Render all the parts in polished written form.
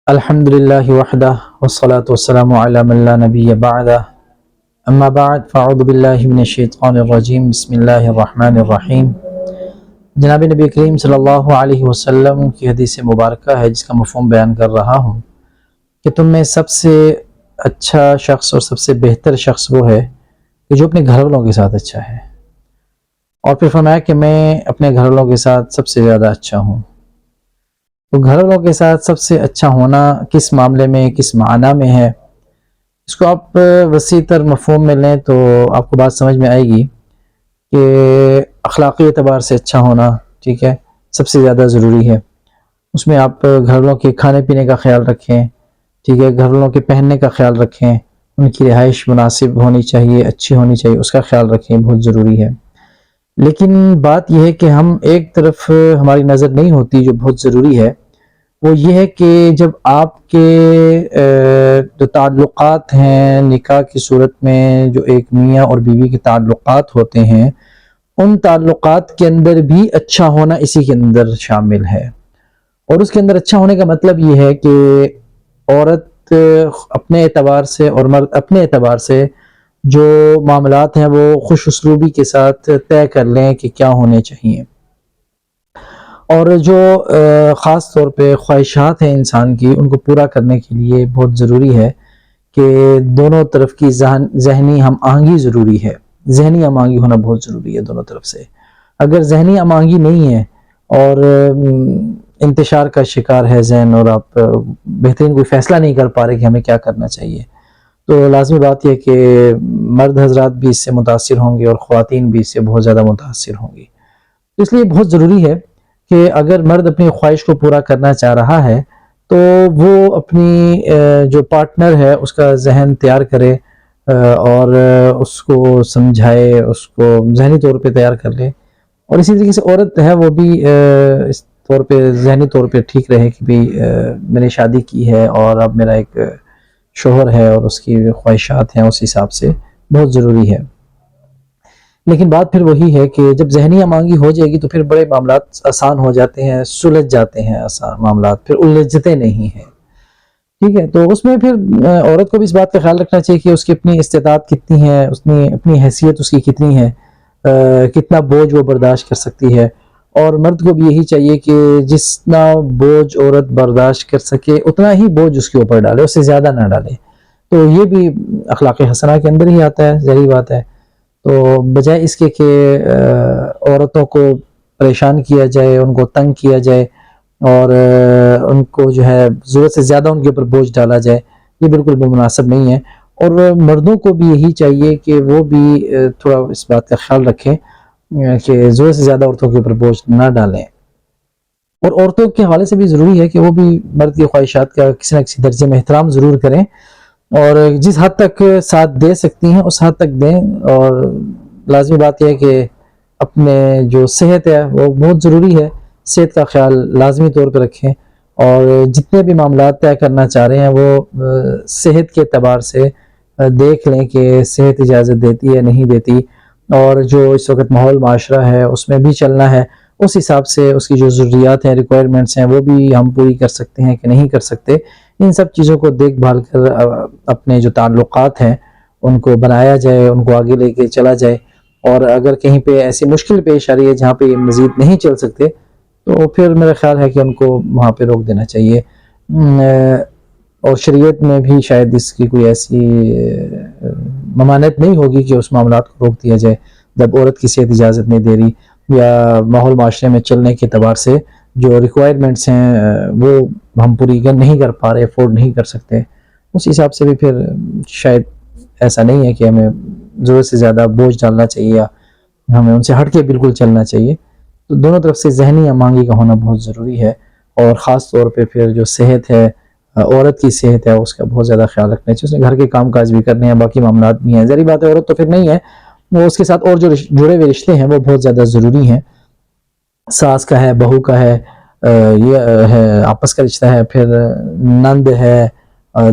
الحمد للہ وحدہ والصلاة والسلام علی من لا نبی بعدہ اما بعد فاعوذ باللہ من الشیطان الرجیم بسم اللہ الرحمن الرحیم۔ جناب نبی کریم صلی اللہ علیہ وسلم کی حدیث مبارکہ ہے جس کا مفہوم بیان کر رہا ہوں کہ تم میں سب سے اچھا شخص اور سب سے بہتر شخص وہ ہے کہ جو اپنے گھر والوں کے ساتھ اچھا ہے، اور پھر فرمایا کہ میں اپنے گھر والوں کے ساتھ سب سے زیادہ اچھا ہوں۔ تو گھر والوں کے ساتھ سب سے اچھا ہونا کس معاملے میں، کس معنی میں ہے، اس کو آپ وسیع تر مفہوم میں لیں تو آپ کو بات سمجھ میں آئے گی کہ اخلاقی اعتبار سے اچھا ہونا، ٹھیک ہے، سب سے زیادہ ضروری ہے۔ اس میں آپ گھر والوں کے کھانے پینے کا خیال رکھیں، ٹھیک ہے، گھر والوں کے پہننے کا خیال رکھیں، ان کی رہائش مناسب ہونی چاہیے، اچھی ہونی چاہیے، اس کا خیال رکھیں، بہت ضروری ہے۔ لیکن بات یہ ہے کہ ہم ایک طرف ہماری نظر نہیں ہوتی جو بہت ضروری ہے، وہ یہ ہے کہ جب آپ کے جو تعلقات ہیں نکاح کی صورت میں، جو ایک میاں اور بیوی کے تعلقات ہوتے ہیں، ان تعلقات کے اندر بھی اچھا ہونا اسی کے اندر شامل ہے۔ اور اس کے اندر اچھا ہونے کا مطلب یہ ہے کہ عورت اپنے اعتبار سے اور مرد اپنے اعتبار سے جو معاملات ہیں وہ خوش اسلوبی کے ساتھ طے کر لیں کہ کیا ہونے چاہیے، اور جو خاص طور پہ خواہشات ہیں انسان کی، ان کو پورا کرنے کے لیے بہت ضروری ہے کہ دونوں طرف کی ذہنی ہم آہنگی ضروری ہے، ذہنی ہم آہنگی ہونا بہت ضروری ہے دونوں طرف سے۔ اگر ذہنی ہم آہنگی نہیں ہے اور انتشار کا شکار ہے ذہن، اور آپ بہترین کوئی فیصلہ نہیں کر پا رہے کہ ہمیں کیا کرنا چاہیے، تو لازمی بات یہ کہ مرد حضرات بھی اس سے متاثر ہوں گے اور خواتین بھی اس سے بہت زیادہ متاثر ہوں گی۔ اس لیے بہت ضروری ہے کہ اگر مرد اپنی خواہش کو پورا کرنا چاہ رہا ہے تو وہ اپنی جو پارٹنر ہے اس کا ذہن تیار کرے اور اس کو سمجھائے، اس کو ذہنی طور پہ تیار کر لے، اور اسی طریقے سے عورت ہے وہ بھی اس طور پہ ذہنی طور پہ ٹھیک رہے کہ بھی میں نے شادی کی ہے اور اب میرا ایک شوہر ہے اور اس کی خواہشات ہیں، اس حساب سے بہت ضروری ہے۔ لیکن بات پھر وہی ہے کہ جب ذہنی امانگی ہو جائے گی تو پھر بڑے معاملات آسان ہو جاتے ہیں، سلجھ جاتے ہیں، آسان معاملات پھر الجھتے نہیں ہیں، ٹھیک ہے۔ تو اس میں پھر عورت کو بھی اس بات کا خیال رکھنا چاہیے کہ اس کی اپنی استطاعت کتنی ہے، اس نے اپنی حیثیت اس کی کتنی ہے، کتنا بوجھ وہ برداشت کر سکتی ہے، اور مرد کو بھی یہی چاہیے کہ جتنا بوجھ عورت برداشت کر سکے اتنا ہی بوجھ اس کے اوپر ڈالے، اس سے زیادہ نہ ڈالے۔ تو یہ بھی اخلاق حسنہ کے اندر ہی آتا ہے، ظاہری بات ہے۔ تو بجائے اس کے کہ عورتوں کو پریشان کیا جائے، ان کو تنگ کیا جائے اور ان کو جو ہے ضرورت سے زیادہ ان کے اوپر بوجھ ڈالا جائے، یہ بالکل بھی مناسب نہیں ہے۔ اور مردوں کو بھی یہی چاہیے کہ وہ بھی تھوڑا اس بات کا خیال رکھیں کہ ضرورت سے زیادہ عورتوں کے اوپر بوجھ نہ ڈالیں، اور عورتوں کے حوالے سے بھی ضروری ہے کہ وہ بھی مرد کی خواہشات کا کسی نہ کسی درجے میں احترام ضرور کریں، اور جس حد تک ساتھ دے سکتی ہیں اس حد تک دیں۔ اور لازمی بات یہ ہے کہ اپنے جو صحت ہے وہ بہت ضروری ہے، صحت کا خیال لازمی طور پہ رکھیں، اور جتنے بھی معاملات طے کرنا چاہ رہے ہیں وہ صحت کے اعتبار سے دیکھ لیں کہ صحت اجازت دیتی ہے نہیں دیتی، اور جو اس وقت ماحول معاشرہ ہے اس میں بھی چلنا ہے، اس حساب سے اس کی جو ضروریات ہیں، ریکوائرمنٹس ہیں، وہ بھی ہم پوری کر سکتے ہیں کہ نہیں کر سکتے۔ ان سب چیزوں کو دیکھ بھال کر اپنے جو تعلقات ہیں ان کو بنایا جائے، ان کو آگے لے کے چلا جائے، اور اگر کہیں پہ ایسی مشکل پیش آ رہی ہے جہاں پہ یہ مزید نہیں چل سکتے تو پھر میرا خیال ہے کہ ان کو وہاں پہ روک دینا چاہیے۔ اور شریعت میں بھی شاید اس کی کوئی ایسی ممانعت نہیں ہوگی کہ اس معاملات کو روک دیا جائے جب عورت کی صحت اجازت نہیں دے رہی، یا ماحول معاشرے میں چلنے کے اعتبار سے جو ریکوائرمنٹس ہیں وہ ہم پوری نہیں کر پا رہے، افورڈ نہیں کر سکتے، اس حساب سے بھی پھر شاید ایسا نہیں ہے کہ ہمیں ضرورت سے زیادہ بوجھ ڈالنا چاہیے یا ہمیں ان سے ہٹ کے بالکل چلنا چاہیے۔ تو دونوں طرف سے ذہنی امانگی کا ہونا بہت ضروری ہے، اور خاص طور پہ پھر جو صحت ہے، عورت کی صحت ہے، اس کا بہت زیادہ خیال رکھنا چاہیے۔ اس نے گھر کے کام کاج بھی کرنے ہیں، باقی معاملات بھی ہیں، ظاہری بات ہے عورت تو پھر نہیں ہے، وہ اس کے ساتھ اور جو جڑے ہوئے رشتے ہیں وہ بہت زیادہ ضروری ہیں، ساس کا ہے، بہو کا ہے، یہ ہے آپس کا رشتہ ہے، پھر نند ہے،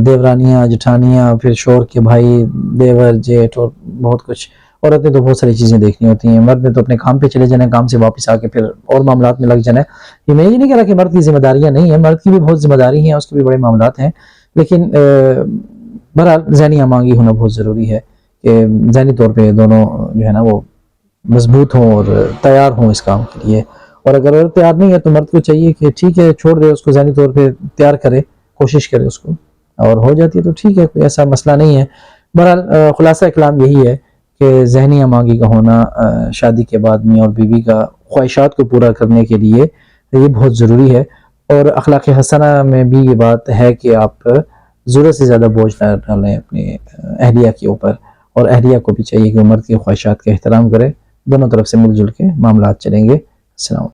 دیورانیاں، جٹھانیاں، پھر شوہر کے بھائی، دیور، جیٹھ، اور بہت کچھ، عورتیں تو بہت ساری چیزیں دیکھنی ہوتی ہیں، مرد نے تو اپنے کام پہ چلے جانا ہے، کام سے واپس آ کے پھر اور معاملات میں لگ جانا ہے. یہ میں یہ نہیں کہہ رہا کہ مرد کی ذمہ داریاں نہیں ہیں، مرد کی بھی بہت ذمہ داری ہیں، اس کے بھی بڑے معاملات ہیں، لیکن بہرحال ذہنی آمادگی ہونا بہت ضروری ہے کہ ذہنی طور پہ دونوں جو ہے نا وہ مضبوط ہوں اور تیار ہوں اس کام کے لیے. اور اگر عورت تیار نہیں ہے تو مرد کو چاہیے کہ ٹھیک ہے چھوڑ دے اس کو، ذہنی طور پہ تیار کرے، کوشش کرے اس کو، اور ہو جاتی ہے تو ٹھیک ہے، کوئی ایسا مسئلہ نہیں ہے. بہرحال خلاصہ کلام یہی ہے کہ ذہنی آمادگی کا ہونا شادی کے بعد میاں اور بیوی کا خواہشات کو پورا کرنے کے لیے یہ بہت ضروری ہے. اور اخلاق حسنہ میں بھی یہ بات ہے کہ آپ ضرورت سے زیادہ بوجھ نہ ڈالیں اپنے اہلیہ کے اوپر، اور اہلیہ کو بھی چاہیے کہ مرد کی خواہشات کا احترام کرے. دونوں طرف سے مل جل کے معاملات چلیں گے. السلام علیکم.